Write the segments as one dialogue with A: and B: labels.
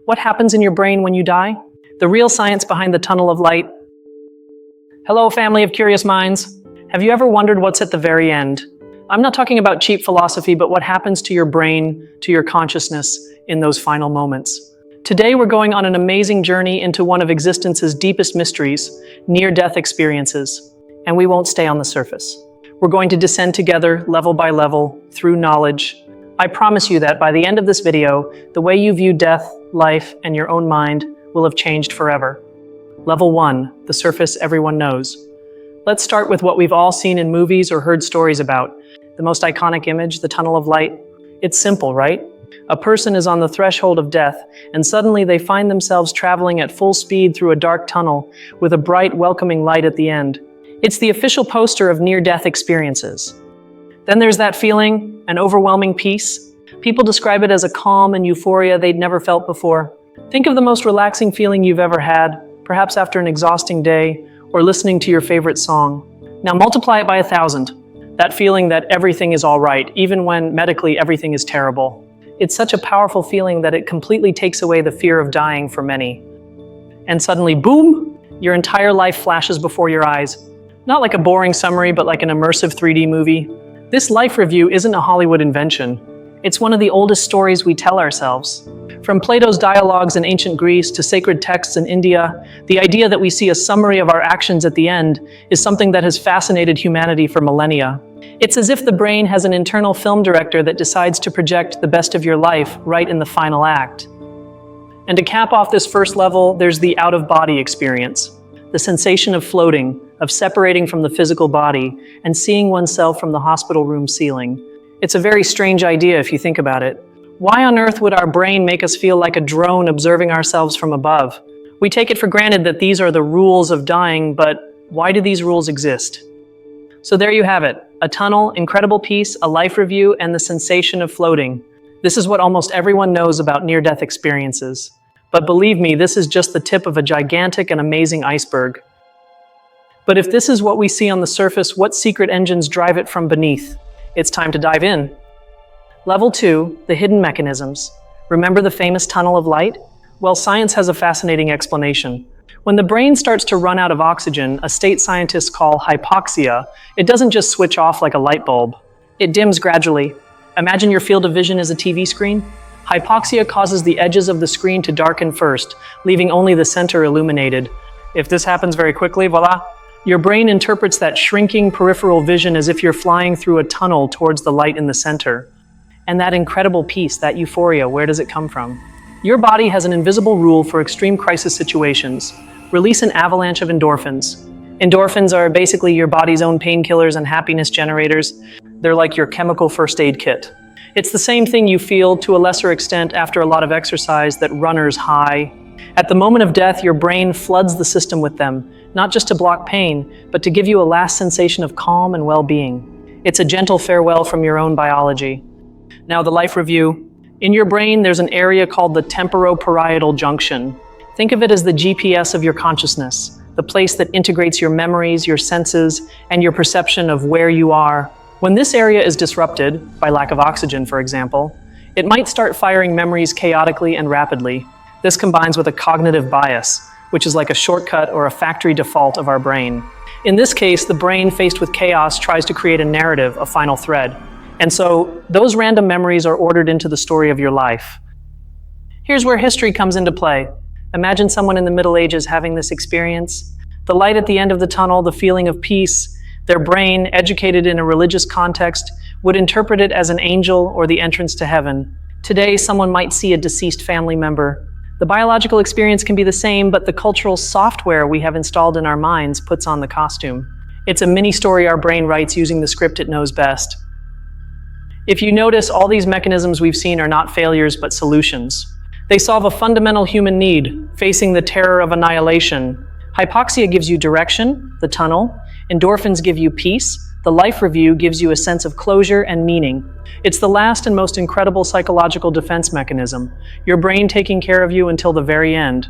A: What happens in your brain when you die? The real science behind the tunnel of light. Hello, family of curious minds. Have you ever wondered what's at the very end? I'm not talking about cheap philosophy, but what happens to your brain, to your consciousness in those final moments. Today, we're going on an amazing journey into one of existence's deepest mysteries, near-death experiences. And we won't stay on the surface. We're going to descend together, level by level, through knowledge. I promise you that by the end of this video, the way you view death, life, and your own mind will have changed forever. Level 1, the surface everyone knows. Let's start with what we've all seen in movies or heard stories about. The most iconic image, the tunnel of light. It's simple, right? A person is on the threshold of death, and suddenly they find themselves traveling at full speed through a dark tunnel with a bright, welcoming light at the end. It's the official poster of near-death experiences. Then there's that feeling, an overwhelming peace. People describe it as a calm and euphoria they'd never felt before. Think of the most relaxing feeling you've ever had, perhaps after an exhausting day, or listening to your favorite song. Now multiply it by 1,000. That feeling that everything is all right, even when medically everything is terrible. It's such a powerful feeling that it completely takes away the fear of dying for many. And suddenly, boom, your entire life flashes before your eyes. Not like a boring summary, but like an immersive 3D movie. This life review isn't a Hollywood invention. It's one of the oldest stories we tell ourselves. From Plato's dialogues in ancient Greece to sacred texts in India, the idea that we see a summary of our actions at the end is something that has fascinated humanity for millennia. It's as if the brain has an internal film director that decides to project the best of your life right in the final act. And to cap off this first level, there's the out-of-body experience. The sensation of floating, of separating from the physical body, and seeing oneself from the hospital room ceiling. It's a very strange idea if you think about it. Why on earth would our brain make us feel like a drone observing ourselves from above? We take it for granted that these are the rules of dying, but why do these rules exist? So there you have it, a tunnel, incredible peace, a life review, and the sensation of floating. This is what almost everyone knows about near-death experiences. But believe me, this is just the tip of a gigantic and amazing iceberg. But if this is what we see on the surface, what secret engines drive it from beneath? It's time to dive in. Level 2, the hidden mechanisms. Remember the famous tunnel of light? Well, science has a fascinating explanation. When the brain starts to run out of oxygen, a state scientists call hypoxia, it doesn't just switch off like a light bulb. It dims gradually. Imagine your field of vision as a TV screen. Hypoxia causes the edges of the screen to darken first, leaving only the center illuminated. If this happens very quickly, voila! Your brain interprets that shrinking peripheral vision as if you're flying through a tunnel towards the light in the center. And that incredible peace, that euphoria, where does it come from? Your body has an invisible rule for extreme crisis situations. Release an avalanche of endorphins. Endorphins are basically your body's own painkillers and happiness generators. They're like your chemical first aid kit. It's the same thing you feel, to a lesser extent, after a lot of exercise, that runner's high. At the moment of death, your brain floods the system with them, not just to block pain, but to give you a last sensation of calm and well-being. It's a gentle farewell from your own biology. Now the life review. In your brain, there's an area called the temporoparietal junction. Think of it as the GPS of your consciousness, the place that integrates your memories, your senses, and your perception of where you are. When this area is disrupted, by lack of oxygen, for example, it might start firing memories chaotically and rapidly. This combines with a cognitive bias, which is like a shortcut or a factory default of our brain. In this case, the brain, faced with chaos, tries to create a narrative, a final thread. And so, those random memories are ordered into the story of your life. Here's where history comes into play. Imagine someone in the Middle Ages having this experience. The light at the end of the tunnel, the feeling of peace. Their brain, educated in a religious context, would interpret it as an angel or the entrance to heaven. Today, someone might see a deceased family member. The biological experience can be the same, but the cultural software we have installed in our minds puts on the costume. It's a mini story our brain writes using the script it knows best. If you notice, all these mechanisms we've seen are not failures, but solutions. They solve a fundamental human need, facing the terror of annihilation. Hypoxia gives you direction, the tunnel. Endorphins give you peace. The life review gives you a sense of closure and meaning. It's the last and most incredible psychological defense mechanism, your brain taking care of you until the very end.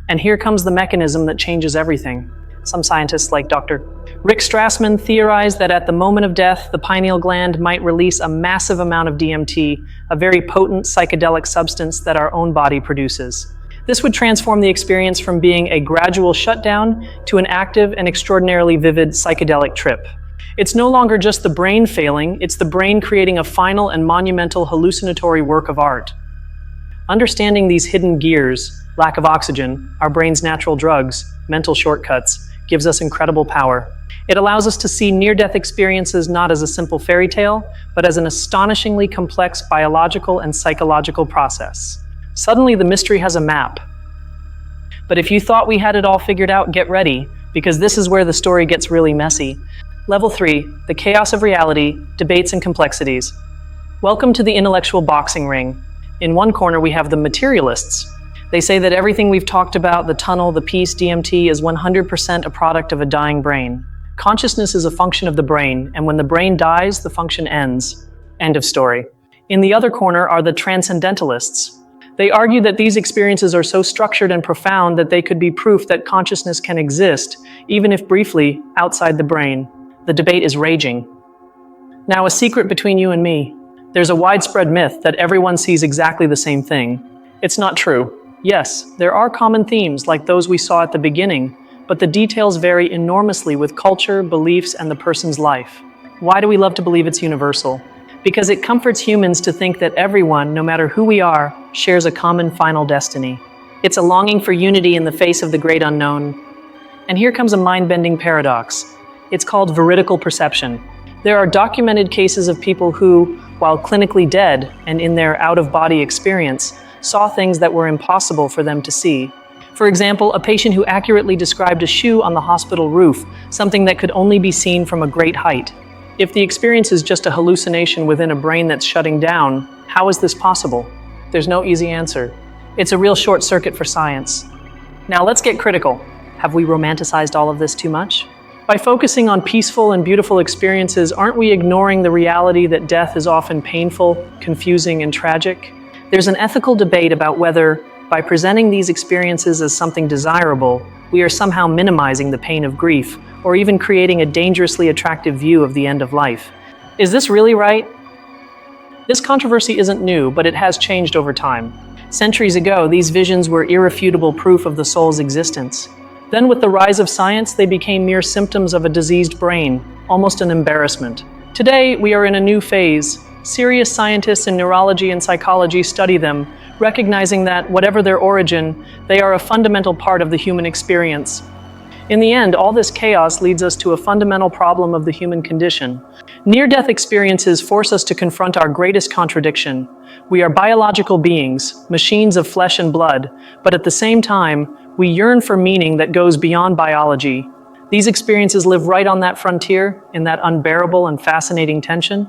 A: And here comes the mechanism that changes everything. Some scientists, like Dr. Rick Strassman, theorized that at the moment of death, the pineal gland might release a massive amount of DMT, a very potent psychedelic substance that our own body produces. This would transform the experience from being a gradual shutdown to an active and extraordinarily vivid psychedelic trip. It's no longer just the brain failing, it's the brain creating a final and monumental hallucinatory work of art. Understanding these hidden gears, lack of oxygen, our brain's natural drugs, mental shortcuts, gives us incredible power. It allows us to see near-death experiences not as a simple fairy tale, but as an astonishingly complex biological and psychological process. Suddenly, the mystery has a map. But if you thought we had it all figured out, get ready, because this is where the story gets really messy. Level 3, the chaos of reality, debates and complexities. Welcome to the intellectual boxing ring. In one corner, we have the materialists. They say that everything we've talked about, the tunnel, the peace, DMT, is 100% a product of a dying brain. Consciousness is a function of the brain, and when the brain dies, the function ends. End of story. In the other corner are the transcendentalists. They argue that these experiences are so structured and profound that they could be proof that consciousness can exist, even if briefly, outside the brain. The debate is raging. Now, a secret between you and me. There's a widespread myth that everyone sees exactly the same thing. It's not true. Yes, there are common themes like those we saw at the beginning, but the details vary enormously with culture, beliefs, and the person's life. Why do we love to believe it's universal? Because it comforts humans to think that everyone, no matter who we are, shares a common final destiny. It's a longing for unity in the face of the great unknown. And here comes a mind-bending paradox. It's called veridical perception. There are documented cases of people who, while clinically dead and in their out-of-body experience, saw things that were impossible for them to see. For example, a patient who accurately described a shoe on the hospital roof, something that could only be seen from a great height. If the experience is just a hallucination within a brain that's shutting down, how is this possible? There's no easy answer. It's a real short circuit for science. Now let's get critical. Have we romanticized all of this too much? By focusing on peaceful and beautiful experiences, aren't we ignoring the reality that death is often painful, confusing, and tragic? There's an ethical debate about whether, by presenting these experiences as something desirable, we are somehow minimizing the pain of grief, or even creating a dangerously attractive view of the end of life. Is this really right? This controversy isn't new, but it has changed over time. Centuries ago, these visions were irrefutable proof of the soul's existence. Then, with the rise of science, they became mere symptoms of a diseased brain, almost an embarrassment. Today, we are in a new phase. Serious scientists in neurology and psychology study them, recognizing that, whatever their origin, they are a fundamental part of the human experience. In the end, all this chaos leads us to a fundamental problem of the human condition. Near-death experiences force us to confront our greatest contradiction. We are biological beings, machines of flesh and blood, but at the same time, we yearn for meaning that goes beyond biology. These experiences live right on that frontier, in that unbearable and fascinating tension.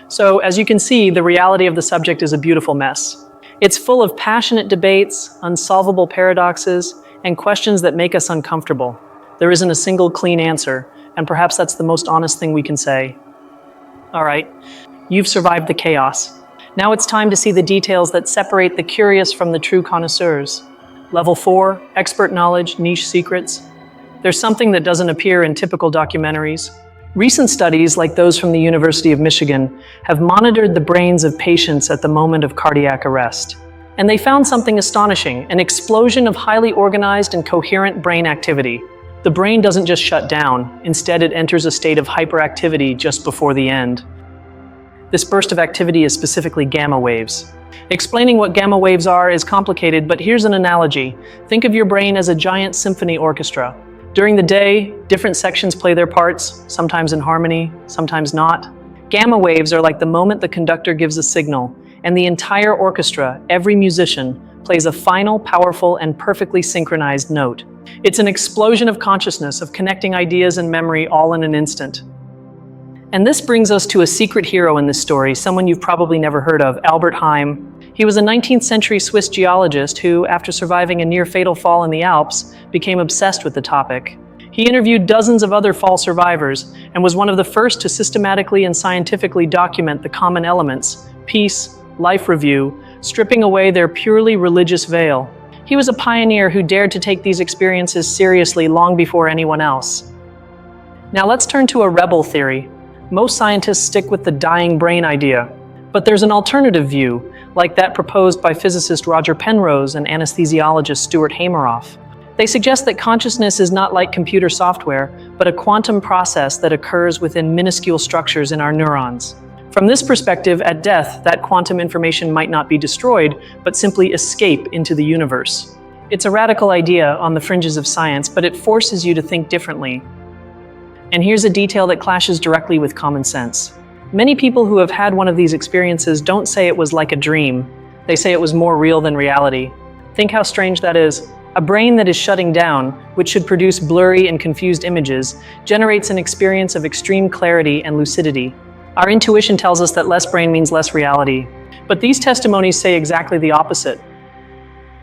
A: So, as you can see, the reality of the subject is a beautiful mess. It's full of passionate debates, unsolvable paradoxes, and questions that make us uncomfortable. There isn't a single clean answer, and perhaps that's the most honest thing we can say. All right, you've survived the chaos. Now it's time to see the details that separate the curious from the true connoisseurs. Level 4, expert knowledge, niche secrets. There's something that doesn't appear in typical documentaries. Recent studies, like those from the University of Michigan, have monitored the brains of patients at the moment of cardiac arrest. And they found something astonishing, an explosion of highly organized and coherent brain activity. The brain doesn't just shut down, instead it enters a state of hyperactivity just before the end. This burst of activity is specifically gamma waves. Explaining what gamma waves are is complicated, but here's an analogy. Think of your brain as a giant symphony orchestra. During the day, different sections play their parts, sometimes in harmony, sometimes not. Gamma waves are like the moment the conductor gives a signal, and the entire orchestra, every musician, plays a final, powerful, and perfectly synchronized note. It's an explosion of consciousness, of connecting ideas and memory all in an instant. And this brings us to a secret hero in this story, someone you've probably never heard of, Albert Heim. He was a 19th century Swiss geologist who, after surviving a near-fatal fall in the Alps, became obsessed with the topic. He interviewed dozens of other fall survivors and was one of the first to systematically and scientifically document the common elements, peace, life review, stripping away their purely religious veil. He was a pioneer who dared to take these experiences seriously long before anyone else. Now let's turn to a rebel theory. Most scientists stick with the dying brain idea, but there's an alternative view, like that proposed by physicist Roger Penrose and anesthesiologist Stuart Hameroff. They suggest that consciousness is not like computer software, but a quantum process that occurs within minuscule structures in our neurons. From this perspective, at death, that quantum information might not be destroyed, but simply escape into the universe. It's a radical idea on the fringes of science, but it forces you to think differently. And here's a detail that clashes directly with common sense. Many people who have had one of these experiences don't say it was like a dream. They say it was more real than reality. Think how strange that is. A brain that is shutting down, which should produce blurry and confused images, generates an experience of extreme clarity and lucidity. Our intuition tells us that less brain means less reality. But these testimonies say exactly the opposite.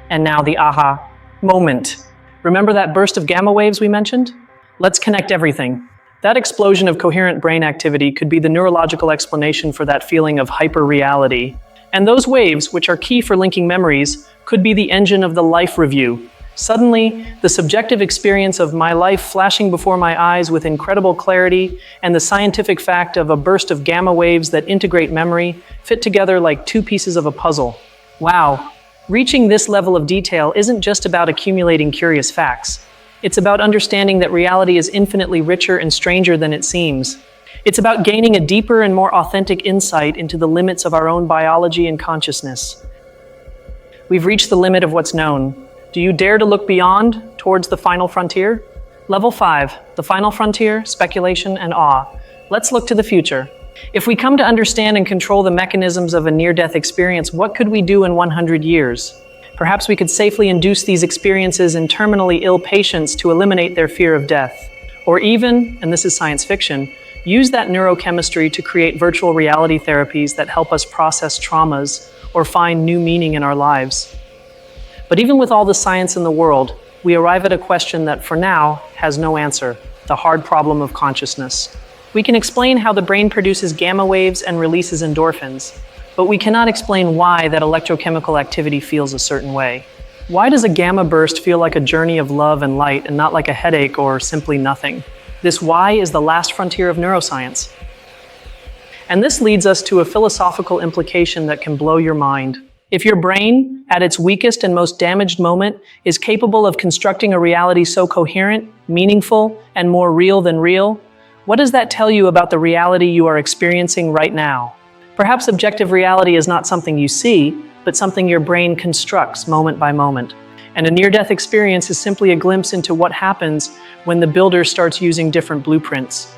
A: And now the aha moment. Remember that burst of gamma waves we mentioned? Let's connect everything. That explosion of coherent brain activity could be the neurological explanation for that feeling of hyper-reality. And those waves, which are key for linking memories, could be the engine of the life review. Suddenly, the subjective experience of my life flashing before my eyes with incredible clarity and the scientific fact of a burst of gamma waves that integrate memory fit together like two pieces of a puzzle. Wow! Reaching this level of detail isn't just about accumulating curious facts. It's about understanding that reality is infinitely richer and stranger than it seems. It's about gaining a deeper and more authentic insight into the limits of our own biology and consciousness. We've reached the limit of what's known. Do you dare to look beyond, towards the final frontier? Level 5, the final frontier, speculation, and awe. Let's look to the future. If we come to understand and control the mechanisms of a near-death experience, what could we do in 100 years? Perhaps we could safely induce these experiences in terminally ill patients to eliminate their fear of death. Or even, and this is science fiction, use that neurochemistry to create virtual reality therapies that help us process traumas or find new meaning in our lives. But even with all the science in the world, we arrive at a question that for now has no answer: the hard problem of consciousness. We can explain how the brain produces gamma waves and releases endorphins, but we cannot explain why that electrochemical activity feels a certain way. Why does a gamma burst feel like a journey of love and light and not like a headache or simply nothing? This why is the last frontier of neuroscience. And this leads us to a philosophical implication that can blow your mind. If your brain, at its weakest and most damaged moment, is capable of constructing a reality so coherent, meaningful, and more real than real, what does that tell you about the reality you are experiencing right now? Perhaps objective reality is not something you see, but something your brain constructs moment by moment. And a near-death experience is simply a glimpse into what happens when the builder starts using different blueprints.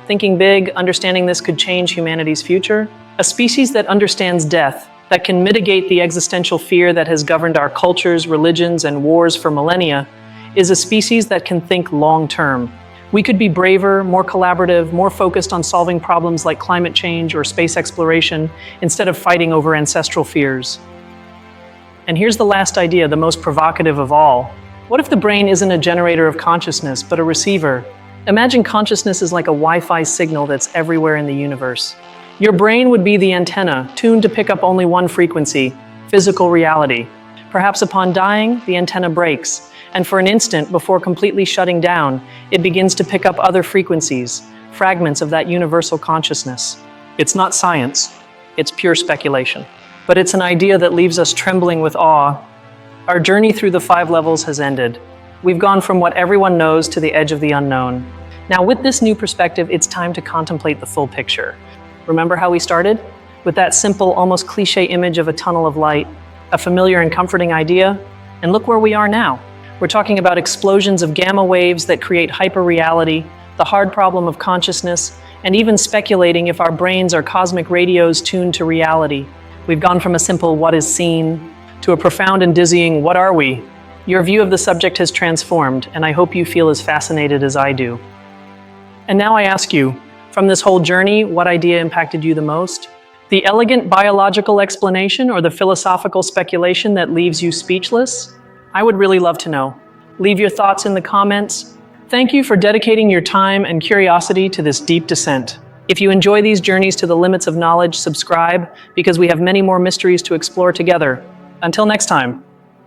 A: Thinking big, understanding this could change humanity's future. A species that understands death, that can mitigate the existential fear that has governed our cultures, religions, and wars for millennia, is a species that can think long-term. We could be braver, more collaborative, more focused on solving problems like climate change or space exploration, instead of fighting over ancestral fears. And here's the last idea, the most provocative of all. What if the brain isn't a generator of consciousness, but a receiver? Imagine consciousness is like a Wi-Fi signal that's everywhere in the universe. Your brain would be the antenna, tuned to pick up only one frequency: physical reality. Perhaps upon dying, the antenna breaks, and for an instant, before completely shutting down, it begins to pick up other frequencies, fragments of that universal consciousness. It's not science, it's pure speculation. But it's an idea that leaves us trembling with awe. Our journey through the 5 levels has ended. We've gone from what everyone knows to the edge of the unknown. Now, with this new perspective, it's time to contemplate the full picture. Remember how we started? With that simple, almost cliché image of a tunnel of light, a familiar and comforting idea, and look where we are now. We're talking about explosions of gamma waves that create hyper-reality, the hard problem of consciousness, and even speculating if our brains are cosmic radios tuned to reality. We've gone from a simple "what is seen" to a profound and dizzying "what are we?" Your view of the subject has transformed, and I hope you feel as fascinated as I do. And now I ask you, from this whole journey, what idea impacted you the most? The elegant biological explanation or the philosophical speculation that leaves you speechless? I would really love to know. Leave your thoughts in the comments. Thank you for dedicating your time and curiosity to this deep descent. If you enjoy these journeys to the limits of knowledge, subscribe, because we have many more mysteries to explore together. Until next time.